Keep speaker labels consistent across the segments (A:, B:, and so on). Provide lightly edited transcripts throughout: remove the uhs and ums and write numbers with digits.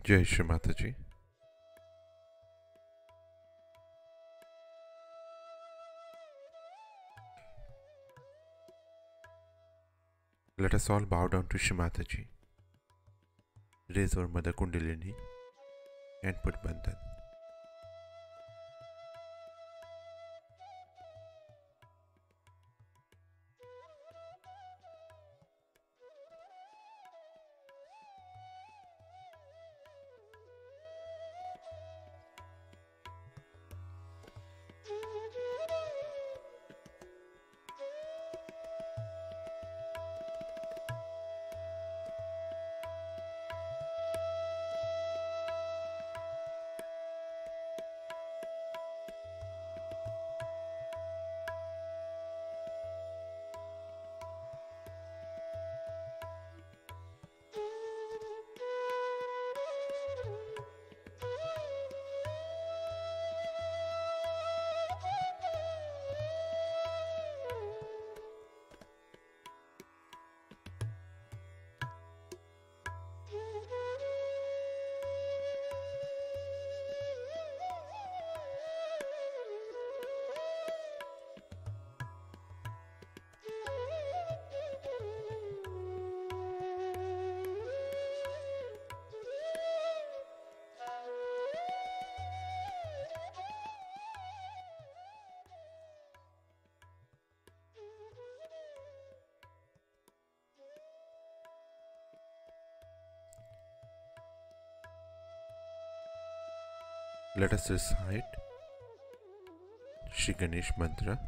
A: Jai Shri Mataji. Let us all bow down to Shri Mataji. Raise our Mother Kundalini and put Bandhan. Let us recite Shri Ganesh Mantra.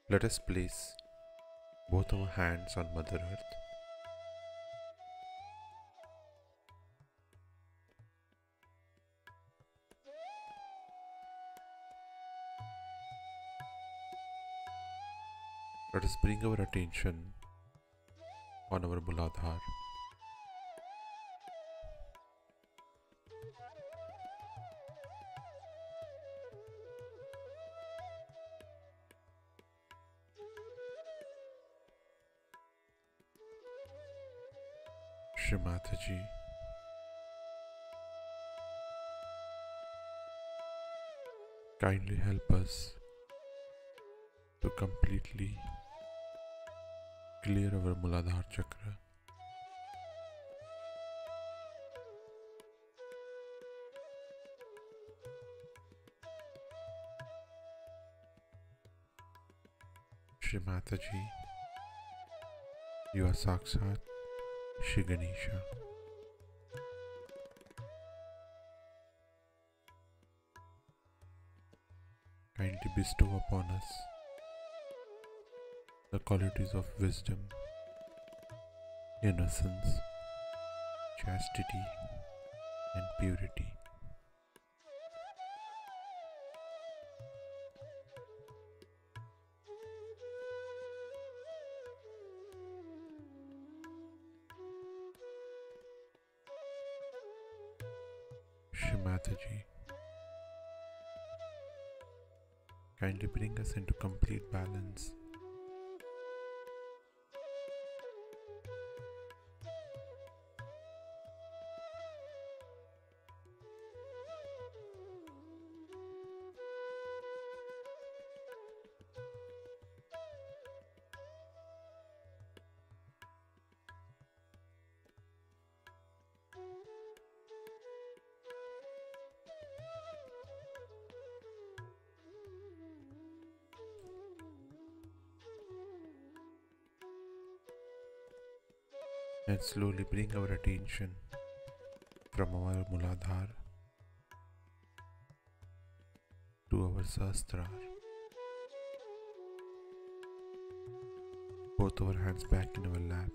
A: Let us place both our hands on Mother Earth. Let us bring our attention on our Muladhar. Shri Mataji, kindly help us to completely clear our Muladhar Chakra. Shri Mataji, you are Sakshat Shri Ganesha. Kindly bestow upon us the qualities of wisdom, innocence, chastity, and purity. Shri Mataji, kindly bring us into complete balance. And slowly bring our attention from our Muladhara to our Sahasrara. Both our hands back in our lap.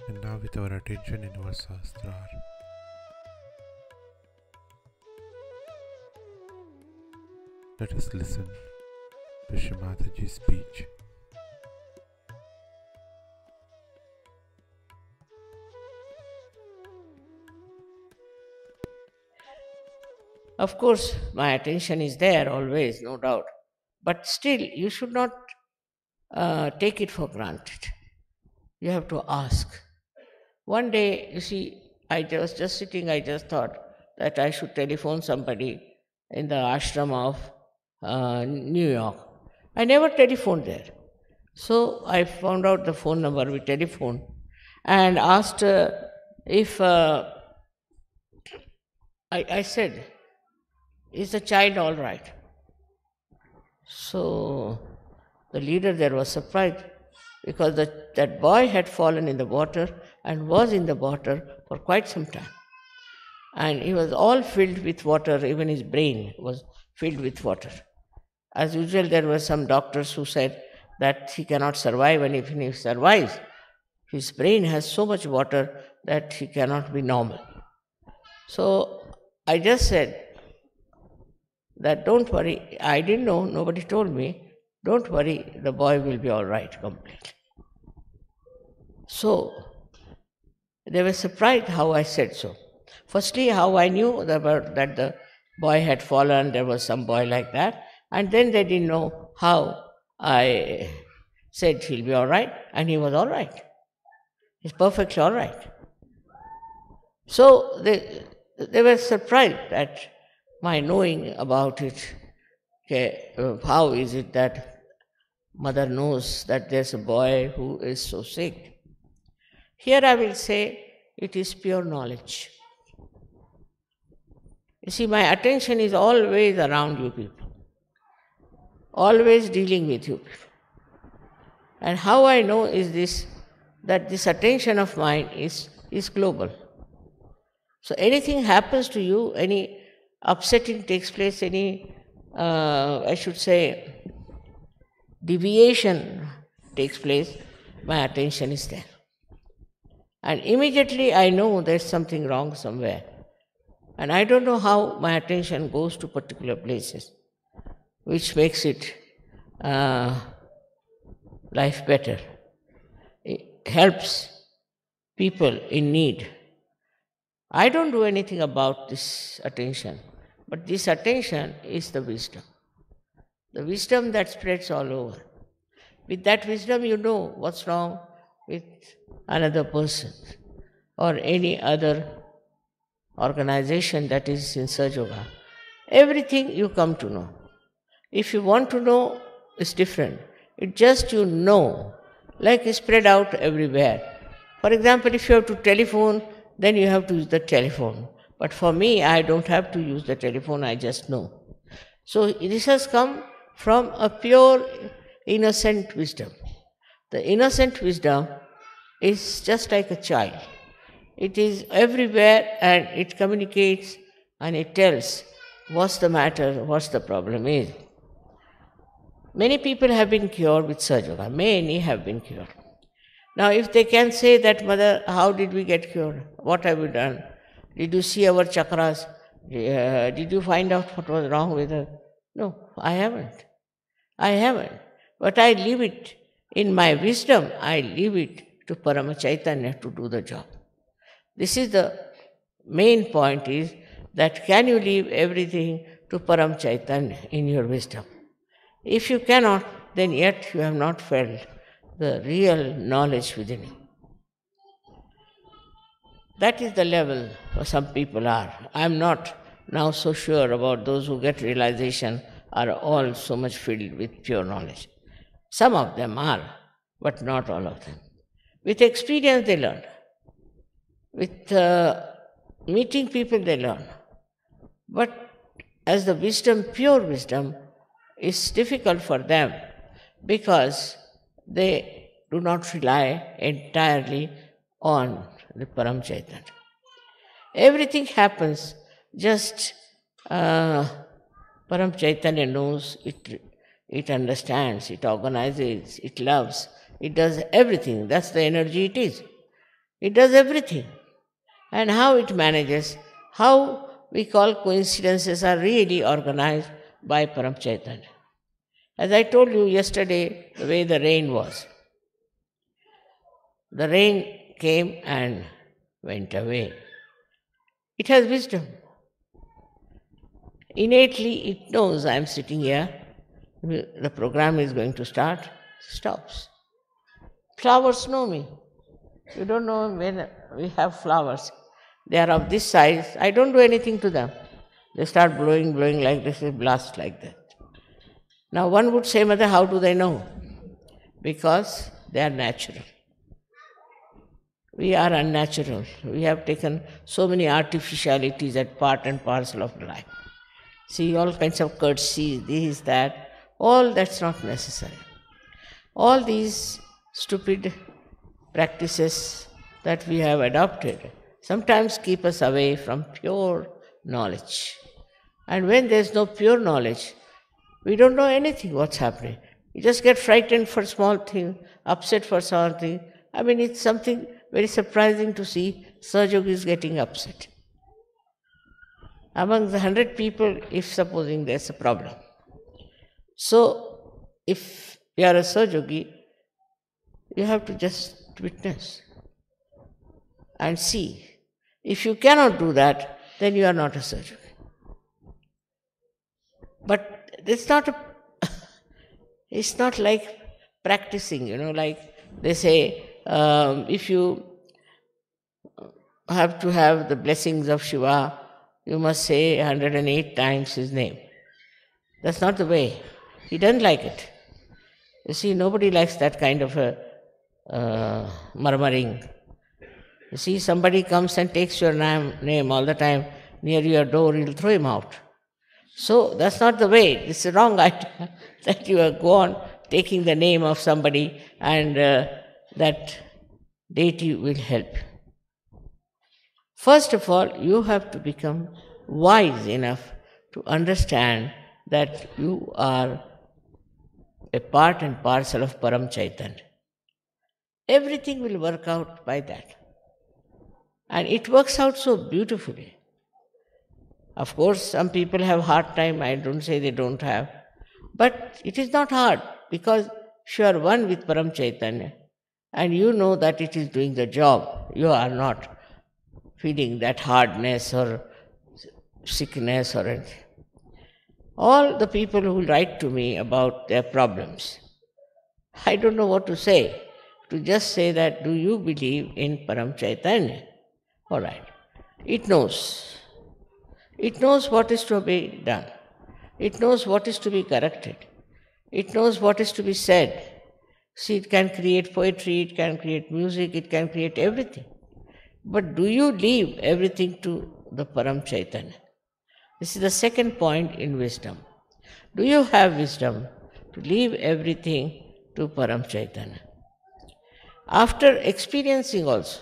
A: And now with our attention in our Sahasrara, let us listen to Shri Mataji's speech.
B: Of course, my attention is there always, no doubt. But still, you should not take it for granted. You have to ask. One day, you see, I was just sitting, I just thought that I should telephone somebody in the ashram of New York. I never telephoned there. So I found out the phone number, we telephoned, and asked if I said, is the child all right? So the leader there was surprised because that boy had fallen in the water and was in the water for quite some time. And he was all filled with water, even his brain was filled with water. As usual, there were some doctors who said that he cannot survive, and if he survives, his brain has so much water that he cannot be normal. So I just said that don't worry, I didn't know, nobody told me, don't worry, the boy will be all right completely. So they were surprised how I said so. Firstly, how I knew that the boy had fallen, there was some boy like that, and then they didn't know how I said he'll be all right, and he was all right. He's perfectly all right. So they were surprised at my knowing about it. Okay, how is it that mother knows that there's a boy who is so sick? Here I will say it is pure knowledge. You see, my attention is always around you people, always dealing with you people. And how I know is this, that this attention of mine is global. So anything happens to you, any upsetting takes place, any, I should say, deviation takes place, my attention is there. And immediately I know there's something wrong somewhere. And I don't know how my attention goes to particular places, which makes it life better. It helps people in need. I don't do anything about this attention, but this attention is the wisdom that spreads all over. With that wisdom, you know what's wrong with another person or any other organization that is in Sahaja Yoga. Everything you come to know. If you want to know, it's different. It's just you know, like it's spread out everywhere. For example, if you have to telephone, then you have to use the telephone. But for me, I don't have to use the telephone, I just know. So this has come from a pure, innocent wisdom. The innocent wisdom is just like a child. It is everywhere and it communicates and it tells what's the matter, what's the problem is. Many people have been cured with Sahaja Yoga. Many have been cured. Now, if they can say that, Mother, how did we get cured? What have we done? Did you see our chakras? Did you find out what was wrong with us? No, I haven't. I haven't. But I leave it in my wisdom, I leave it to Parama Chaitanya to do the job. This is the main point, is that can you leave everything to Param Chaitanya in your wisdom? If you cannot, then yet you have not felt the real knowledge within you. That is the level where some people are. I am not now so sure about those who get realization are all so much filled with pure knowledge. Some of them are, but not all of them. With experience they learn. With meeting people they learn. But as the wisdom, pure wisdom, is difficult for them because they do not rely entirely on the Param Chaitanya. Everything happens just Param Chaitanya knows, it understands, it organizes, it loves, it does everything. That's the energy it is. It does everything. And how it manages, how we call coincidences are really organized by Param Chaitanya. As I told you yesterday, the way the rain was. The rain came and went away. It has wisdom. Innately it knows I am sitting here, the program is going to start, stops. Flowers know me. You don't know when we have flowers. They are of this size, I don't do anything to them. They start blowing like this, they blast like that. Now one would say, Mother, how do they know? Because they are natural. We are unnatural. We have taken so many artificialities as part and parcel of life. See, all kinds of courtesies, this, that, all that's not necessary. All these stupid practices that we have adopted sometimes keep us away from pure knowledge. And when there's no pure knowledge, we don't know anything what's happening. You just get frightened for small thing, upset for small thing. I mean, it's something very surprising to see Sahaja Yogi is getting upset. Among the 100 people, if supposing there's a problem. So, if you are a Sahaja Yogi, you have to just witness and see. If you cannot do that, then you are not a Sahaja Yogi. But it's not like practicing, like they say, if you have to have the blessings of Shiva, you must say 108 times his name. That's not the way. He doesn't like it. You see, nobody likes that kind of a murmuring. You see, somebody comes and takes your name all the time near your door, you'll throw him out. So that's not the way. It's a wrong idea that you go on taking the name of somebody and that deity will help. First of all, you have to become wise enough to understand that you are a part and parcel of Param Chaitanya. Everything will work out by that. And it works out so beautifully. Of course, some people have hard time, I don't say they don't have. But it is not hard, because if you are one with Param Chaitanya, and you know that it is doing the job, you are not feeling that hardness or sickness or anything. All the people who write to me about their problems, I don't know what to say. To just say that, do you believe in Param Chaitanya? All right. It knows. It knows what is to be done. It knows what is to be corrected. It knows what is to be said. See, it can create poetry, it can create music, it can create everything. But do you leave everything to the Param Chaitanya? This is the second point in wisdom. Do you have wisdom to leave everything to Param Chaitanya? After experiencing also,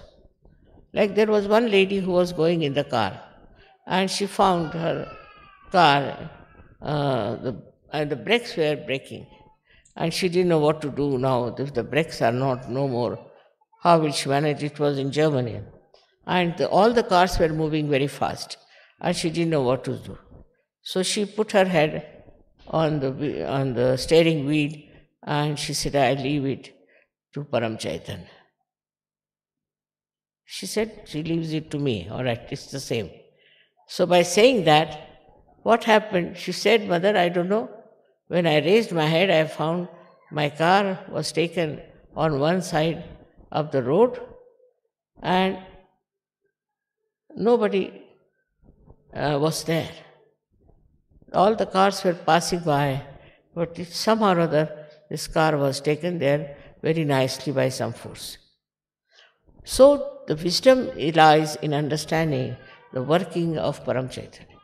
B: like there was one lady who was going in the car and she found her car, the brakes were breaking and she didn't know what to do now. If the brakes are not no more, how will she manage? It was in Germany. And all the cars were moving very fast and she didn't know what to do. So she put her head on the steering wheel and she said, I leave it to Param Chaitanya. She said, she leaves it to me. All right, it's the same. So by saying that, what happened? She said, Mother, I don't know. When I raised my head, I found my car was taken on one side of the road and nobody was there. All the cars were passing by, but somehow or other, this car was taken there very nicely by some force. So the wisdom lies in understanding the working of Param Chaitanya,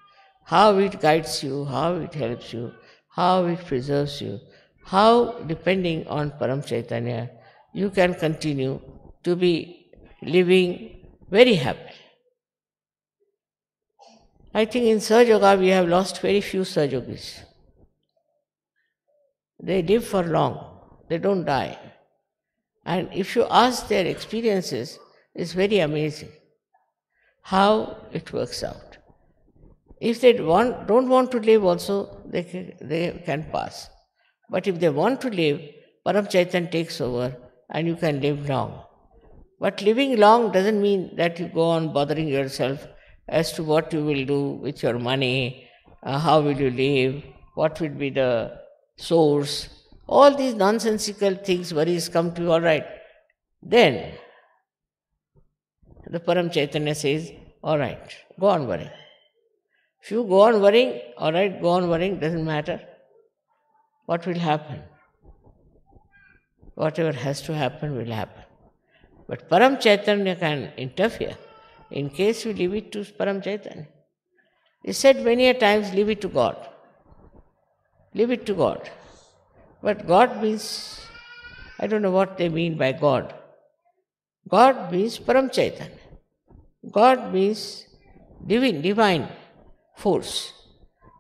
B: how it guides you, how it helps you, how it preserves you, how depending on Param Chaitanya you can continue to be living very happily. I think in Sahaja Yoga we have lost very few Sahaja Yogis. They live for long, they don't die. And if you ask their experiences, it's very amazing how it works out. If they don't want to live also, they can pass. But if they want to live, Param Chaitanya takes over and you can live long. But living long doesn't mean that you go on bothering yourself as to what you will do with your money, how will you live, what will be the source. All these nonsensical things, worries come to you, all right. Then the Param Chaitanya says, all right, go on worrying. If you go on worrying, all right, go on worrying, doesn't matter. What will happen? Whatever has to happen will happen. But Param Chaitanya can interfere in case you leave it to Param Chaitanya. He said many a times, leave it to God. Leave it to God. But God means, I don't know what they mean by God. God means Param Chaitanya. God means divine force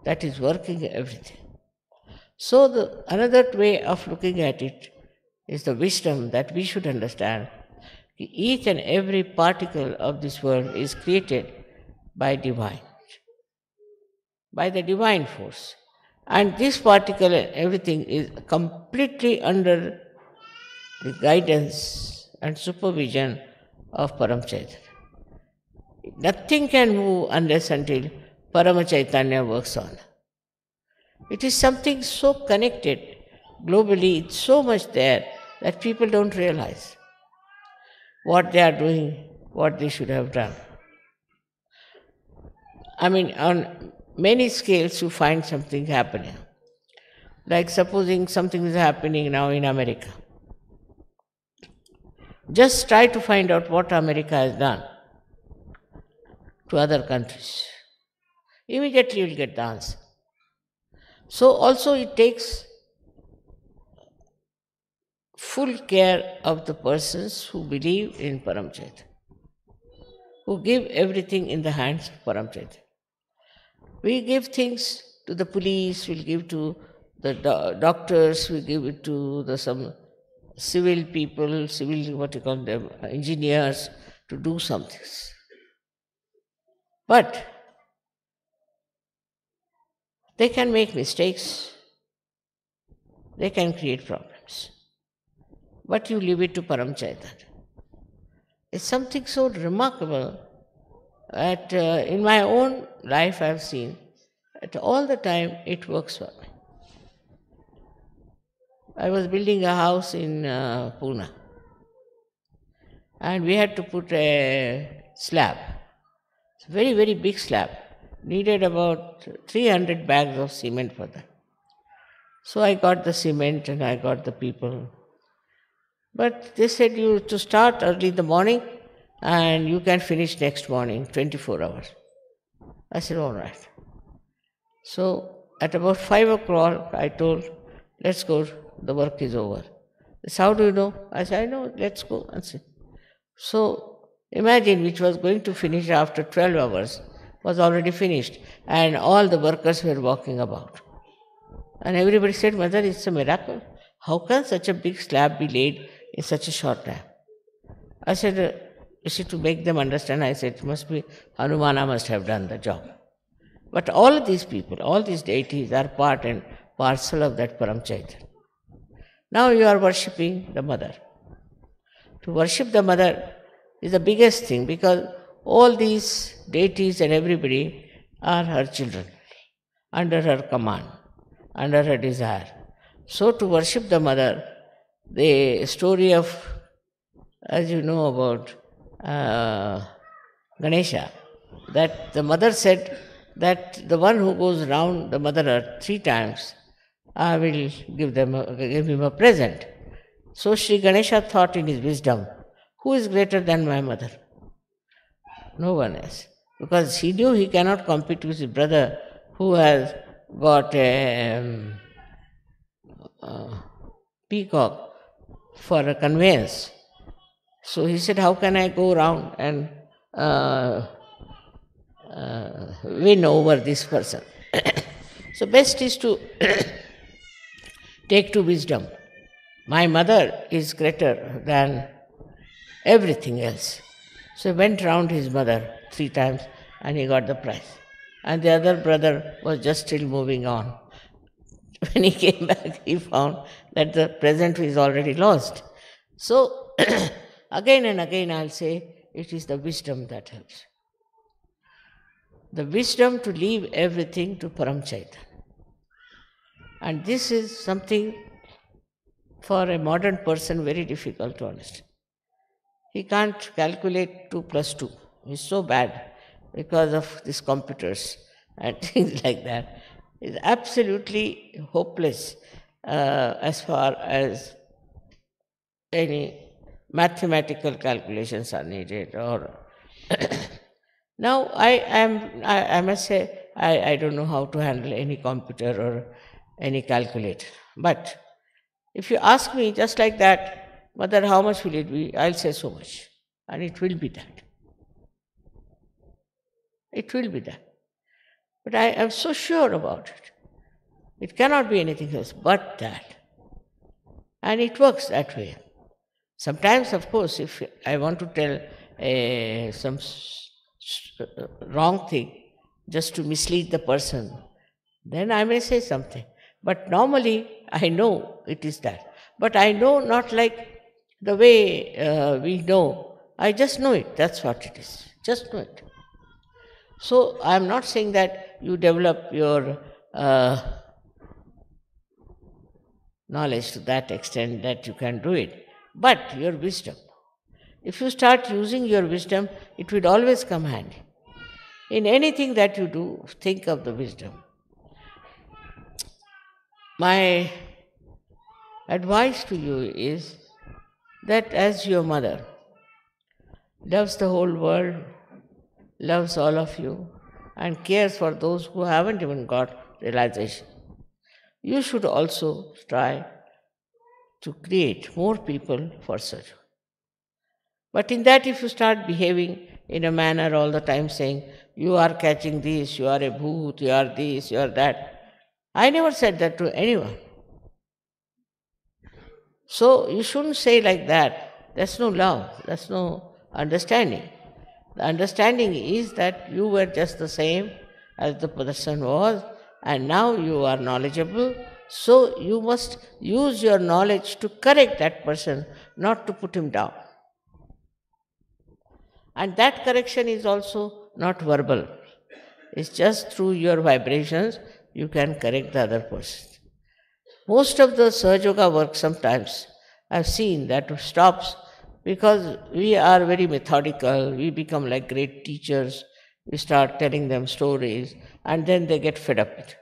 B: that is working everything. So another way of looking at it is the wisdom that we should understand. Each and every particle of this world is created by divine, by the divine force. And this particle and everything is completely under the guidance and supervision of Param Chaitanya. Nothing can move unless until Parama Chaitanya works on. It is something so connected globally, it's so much there that people don't realize what they are doing, what they should have done. I mean, on many scales you find something happening. Like supposing something is happening now in America. Just try to find out what America has done to other countries. Immediately you will get the answer. So also it takes full care of the persons who believe in Param Chaitanya, who give everything in the hands of Param Chaitanya. We give things to the police, we'll give to the doctors, we give it to some civil people, engineers, to do some things. But they can make mistakes, they can create problems. But you leave it to Param Chaitanya. It's something so remarkable that in my own life I've seen that all the time it works for me. I was building a house in Pune and we had to put a slab. It's a very, very big slab. needed about 300 bags of cement for that. So I got the cement and I got the people. But they said you to start early in the morning and you can finish next morning, 24 hours. I said, all right. So at about 5 o'clock, I told, let's go, the work is over. They said, how do you know? I said, I know, let's go and see. So imagine, which was going to finish after 12 hours, was already finished, and all the workers were walking about. And everybody said, Mother, it's a miracle. How can such a big slab be laid in such a short time? I said, you see, to make them understand, I said, it must be Hanumana must have done the job. But all of these people, all these deities are part and parcel of that Param Chaitanya. Now you are worshipping the mother. To worship the mother is the biggest thing, because all these deities and everybody are her children, under her command, under her desire. So to worship the mother, the story of, as you know about Ganesha, that the mother said that the one who goes round the Mother Earth 3 times, I will give him a present. So Sri Ganesha thought in his wisdom, who is greater than my mother? No one else. Because he knew he cannot compete with his brother who has got a peacock for a conveyance. So he said, how can I go round and win over this person? So best is to take to wisdom. My mother is greater than everything else. So he went round his mother 3 times and he got the prize. And the other brother was just still moving on. When he came back, he found that the present is already lost. So again and again I'll say, it is the wisdom that helps. The wisdom to leave everything to Param Chaitanya. And this is something for a modern person very difficult to understand. He can't calculate 2 plus 2. He's so bad because of these computers and things like that. It's absolutely hopeless as far as any mathematical calculations are needed. Or now I must say, I don't know how to handle any computer or any calculator. But if you ask me just like that, Mother, how much will it be? I'll say so much. And it will be that. It will be that. But I am so sure about it. It cannot be anything else but that. And it works that way. Sometimes, of course, if I want to tell some wrong thing just to mislead the person, then I may say something. But normally, I know it is that. But I know not like the way we know. I just know it. That's what it is. Just know it. So I am not saying that you develop your knowledge to that extent that you can do it, but your wisdom. If you start using your wisdom, it will always come handy. In anything that you do, think of the wisdom. My advice to you is that as your mother loves the whole world, loves all of you, and cares for those who haven't even got realization, you should also try to create more people for such. But in that, if you start behaving in a manner all the time saying, you are catching this, you are a bhoot, you are this, you are that, I never said that to anyone. So you shouldn't say like that. That's no love, that's no understanding. The understanding is that you were just the same as the person was, and now you are knowledgeable, so you must use your knowledge to correct that person, not to put him down. And that correction is also not verbal. It's just through your vibrations you can correct the other person. Most of the Sahaja Yoga work sometimes I've seen that stops because we are very methodical, we become like great teachers, You start telling them stories, and then they get fed up with it.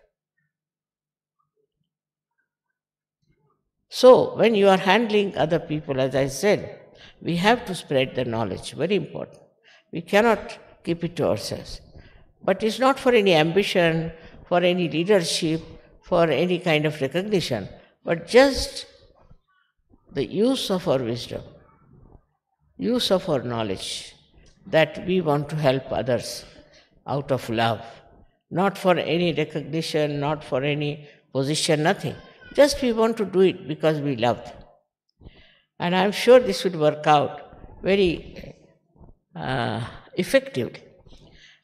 B: So, when you are handling other people, as I said, we have to spread the knowledge, very important. We cannot keep it to ourselves. But it's not for any ambition, for any leadership, for any kind of recognition, but just the use of our wisdom, use of our knowledge, that we want to help others out of love, not for any recognition, not for any position, nothing. Just we want to do it because we love them. And I'm sure this will work out very effectively.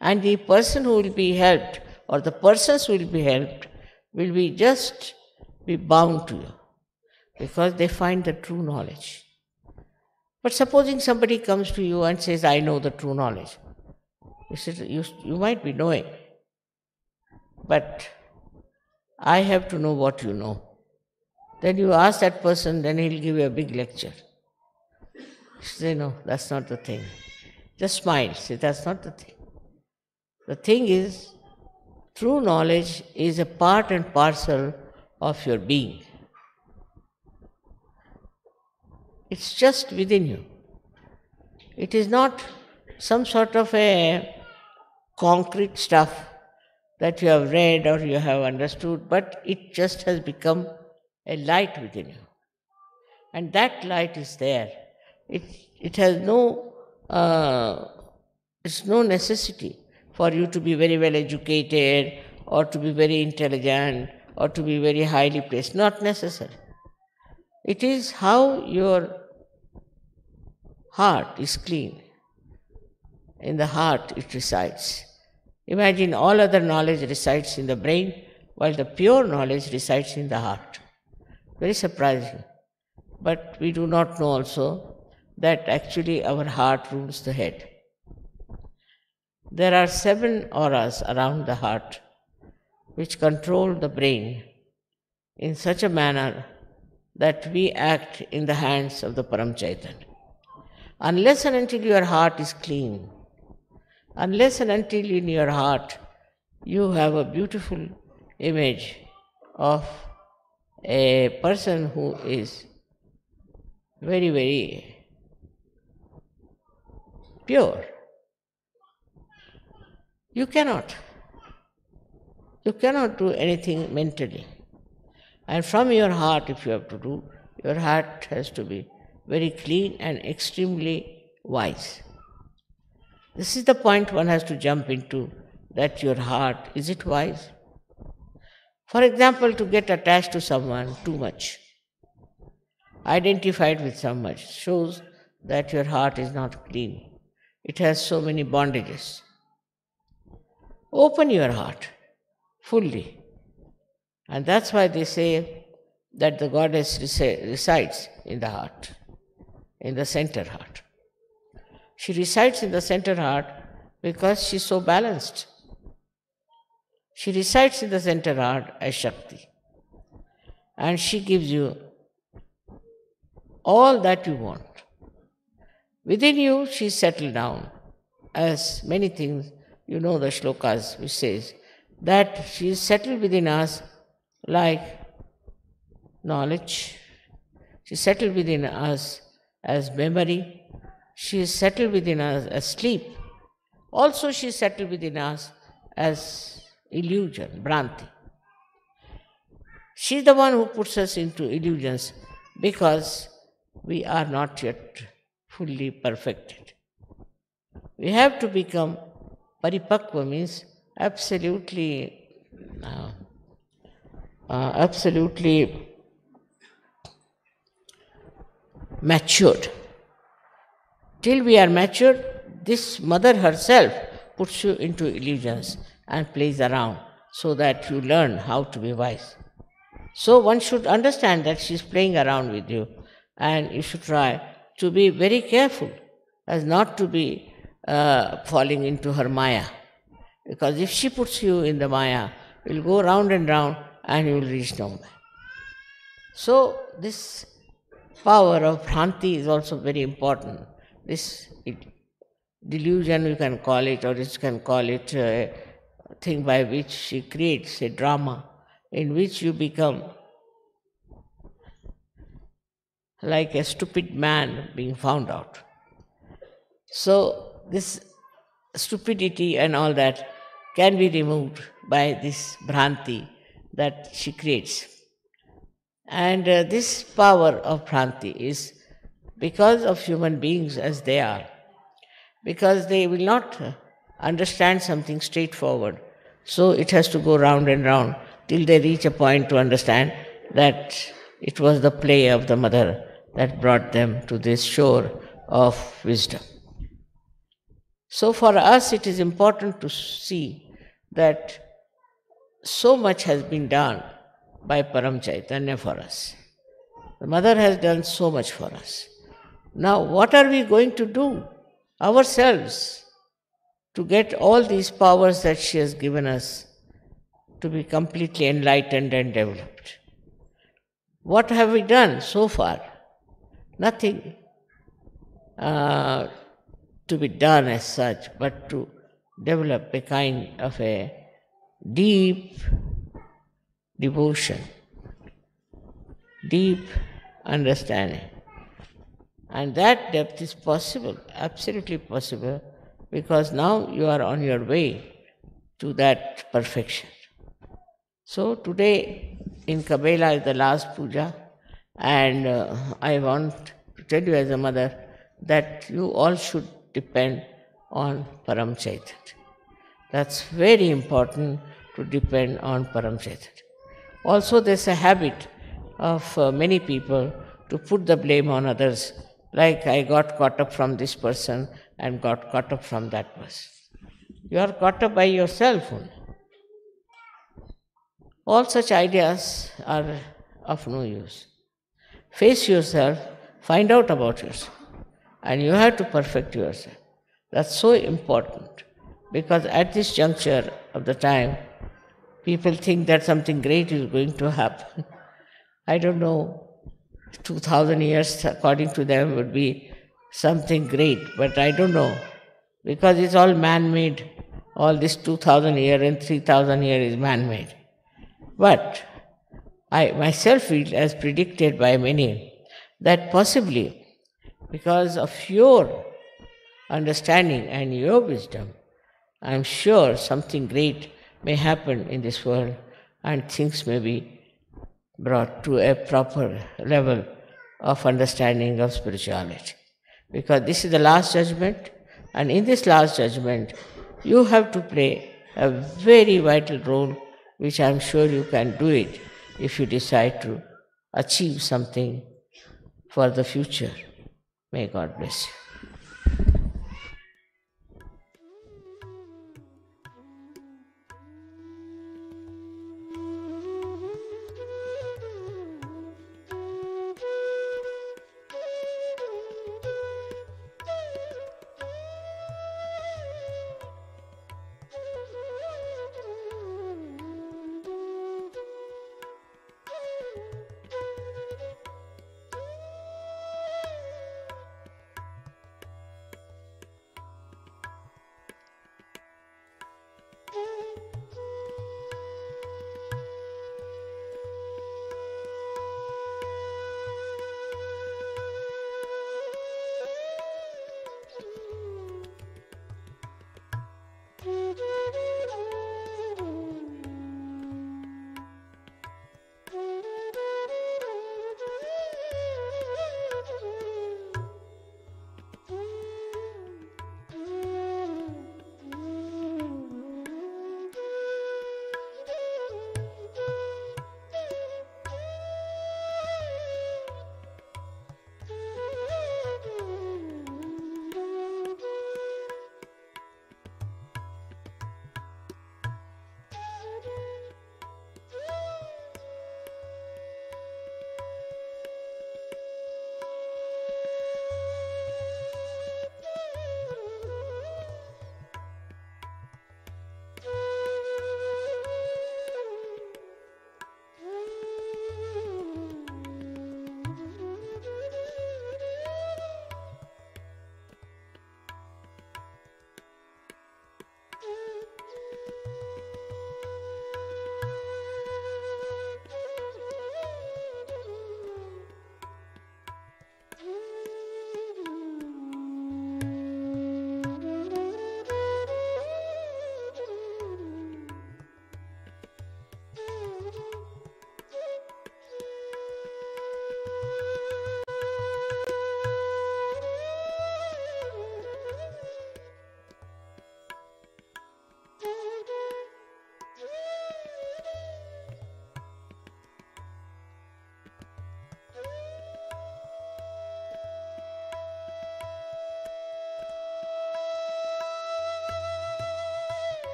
B: And the person who will be helped, or the persons who will be helped, will be just be bound to you, because they find the true knowledge. But supposing somebody comes to you and says, I know the true knowledge. You might be knowing, but I have to know what you know. Then you ask that person, then he'll give you a big lecture. You say, no, that's not the thing. Just smile, say, that's not the thing. The thing is, true knowledge is a part and parcel of your being. It's just within you. It is not some sort of a concrete stuff that you have read or you have understood, but it just has become a light within you. And that light is there. It has it's no necessity for you to be very well educated or to be very intelligent or to be very highly placed. Not necessary. It is how your heart is clean. In the heart it resides. Imagine all other knowledge resides in the brain, while the pure knowledge resides in the heart. Very surprising. But we do not know also that actually our heart rules the head. There are 7 auras around the heart which control the brain in such a manner that we act in the hands of the Param Chaitanya. Unless and until your heart is clean, unless and until in your heart you have a beautiful image of a person who is very, very pure, you cannot do anything mentally. And from your heart, if you have to do, your heart has to be very clean and extremely wise. This is the point one has to jump into, that your heart, is it wise? For example, to get attached to someone too much, identified with so much, shows that your heart is not clean. It has so many bondages. Open your heart fully. And that's why they say that the goddess resides in the heart, in the center heart. She resides in the center heart because she's so balanced. She resides in the center heart as Shakti. And she gives you all that you want. Within you, she's settled down. As many things, you know the shlokas which says that she is settled within us like knowledge. She is settled within us as memory. She is settled within us as sleep. Also she is settled within us as illusion, Bhranti. She is the one who puts us into illusions because we are not yet fully perfected. We have to become paripakva, means absolutely matured. Till we are matured, this mother herself puts you into illusions and plays around so that you learn how to be wise. So one should understand that she is playing around with you, and you should try to be very careful as not to be falling into her maya. Because if she puts you in the maya, you will go round and round and you will reach nowhere. So this power of Bhranti is also very important. This delusion, you can call it, or you can call it a thing by which she creates a drama in which you become like a stupid man being found out. So, this stupidity and all that can be removed by this Bhranti that she creates. And this power of Bhranti is because of human beings as they are, because they will not understand something straightforward. So it has to go round and round till they reach a point to understand that it was the play of the mother that brought them to this shore of wisdom. So for us, it is important to see that so much has been done by Param Chaitanya for us. The mother has done so much for us. Now, what are we going to do ourselves to get all these powers that she has given us to be completely enlightened and developed? What have we done so far? Nothing to be done as such, but to develop a kind of a deep devotion, deep understanding. And that depth is possible, absolutely possible, because now you are on your way to that perfection. So today in Kabela is the last puja, and I want to tell you as a mother that you all should depend on Param Chaitanya. That's very important, to depend on Param Chaitanya. Also, there's a habit of many people to put the blame on others, like I got caught up from this person and got caught up from that person. You are caught up by yourself only. All such ideas are of no use. Face yourself, find out about yourself, and you have to perfect yourself. That's so important, because at this juncture of the time, people think that something great is going to happen. I don't know, 2000 years according to them would be something great, but I don't know, because it's all man-made. All this 2000 year and 3000 year is man-made. But I myself feel, as predicted by many, that possibly because of your understanding and your wisdom, I am sure something great may happen in this world and things may be brought to a proper level of understanding of spirituality. Because this is the last judgment, and in this last judgment, you have to play a very vital role, which I am sure you can do it if you decide to achieve something for the future. May God bless you.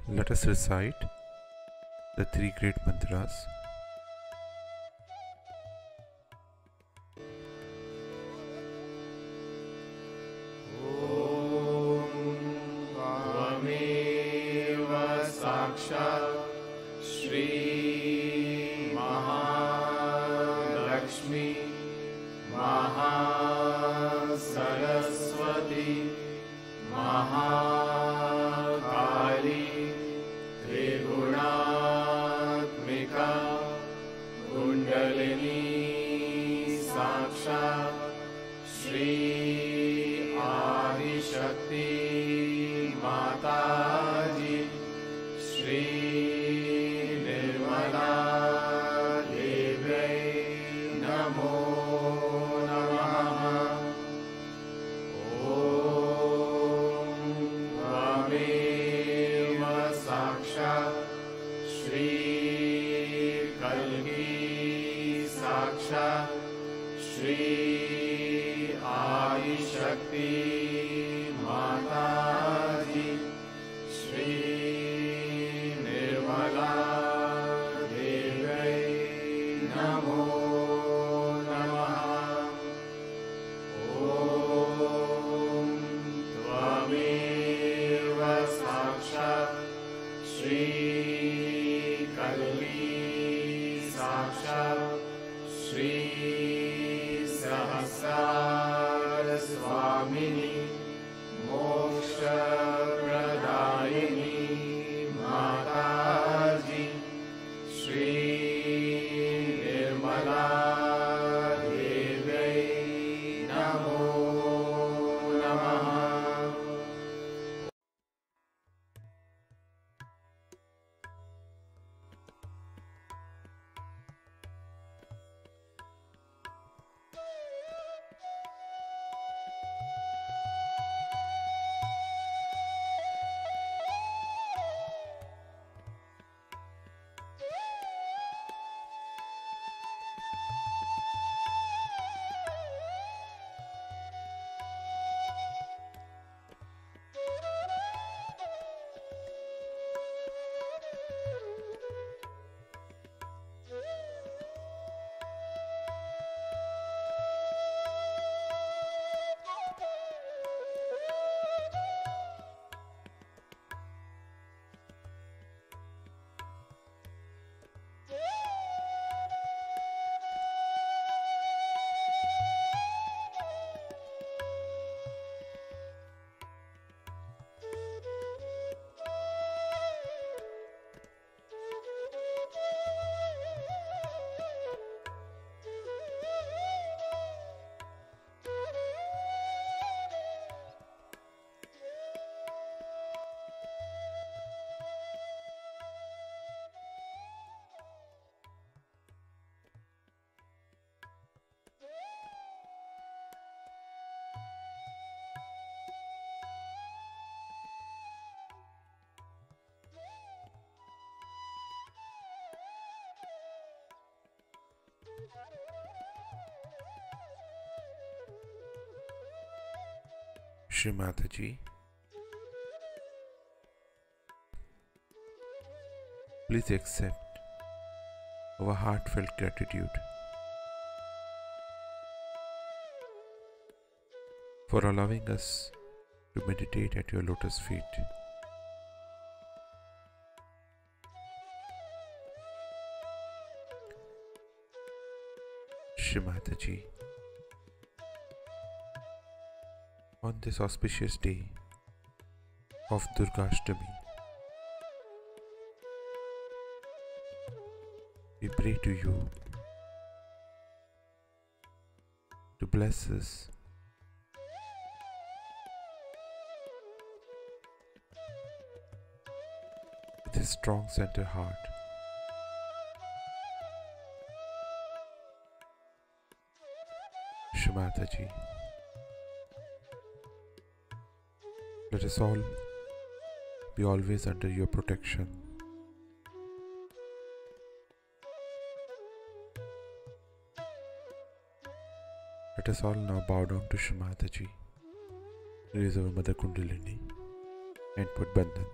A: Let us recite the three great mantras.
C: Shri Mahalakshmi Mahasaraswati Mahakali Triguణாத்மிகா Kundalini Sakshat Shri Adishakti Mataji Shri Nirmala Devai Namo Namaha. Om Tvameva Sakshat Shri Kalki Sakshat Shri Adi Shakti Mataji Shri Nirmala Devai Namo Namaha. Om Tvameva Sakshat Shri Kalki Sakshat Shri Sahasrara Swamini Moksha Pradayini Mataji Shri Nirmala Devai Namo Namaha.
A: Shri Mataji, please accept our heartfelt gratitude for allowing us to meditate at your lotus feet. Shri Mataji, on this auspicious day of Durgashtami, we pray to you to bless us with a strong center heart. Shri Mataji, let us all be always under your protection. Let us all now bow down to Shri Mataji, raise our Mother Kundalini and put Bandhan.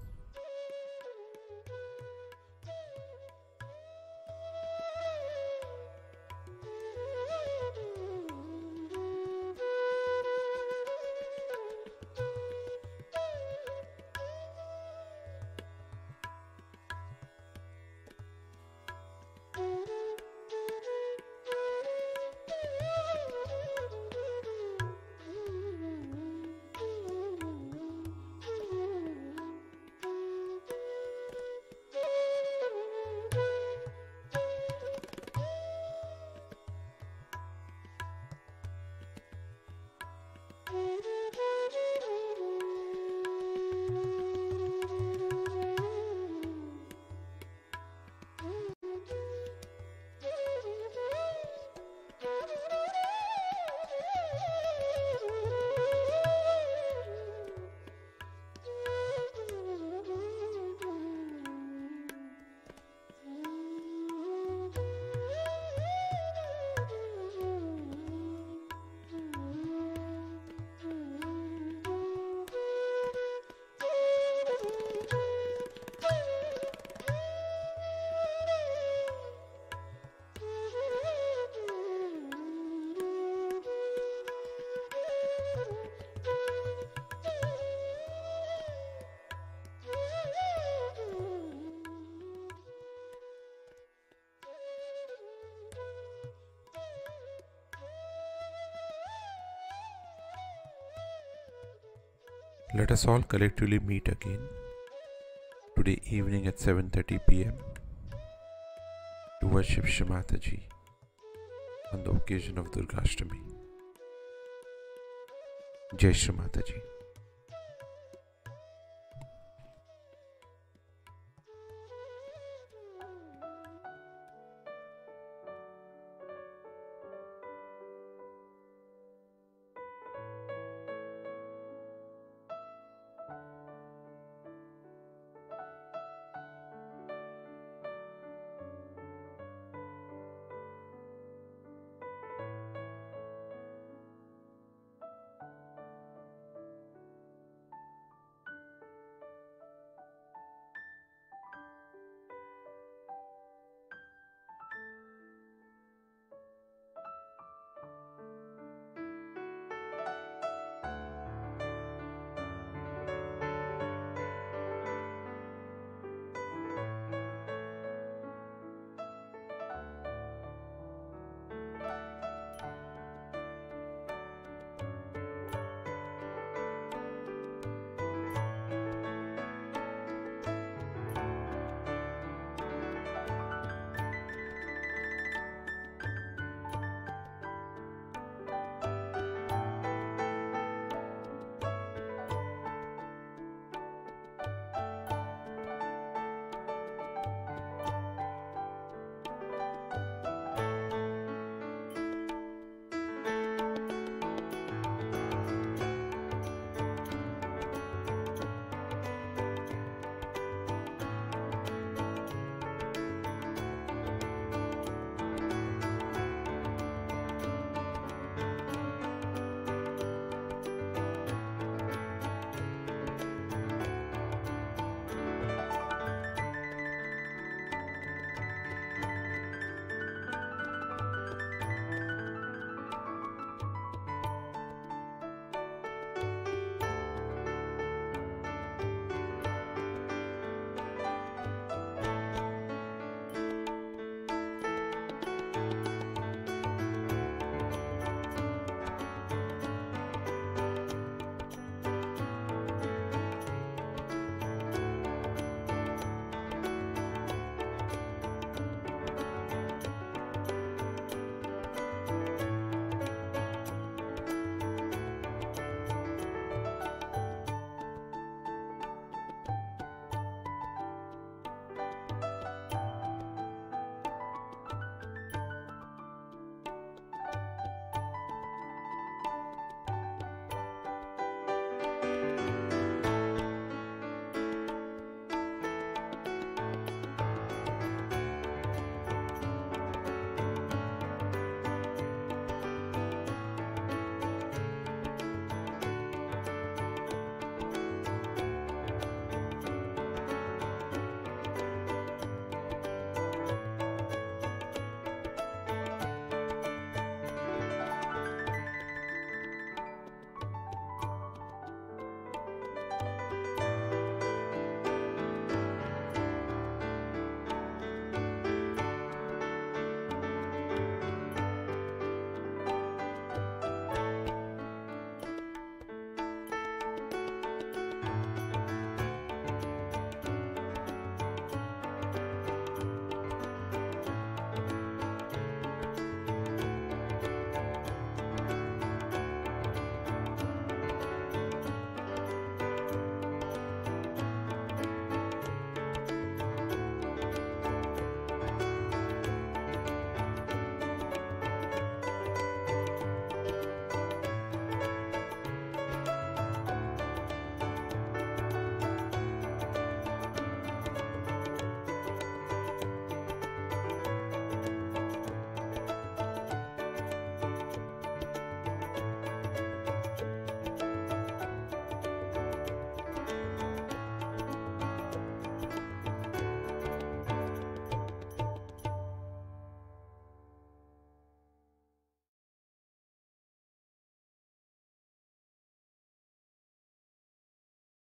A: Let us all collectively meet again today evening at 7:30 p.m. to worship Shri Mataji on the occasion of Durgashtami. Jai Shri Mataji.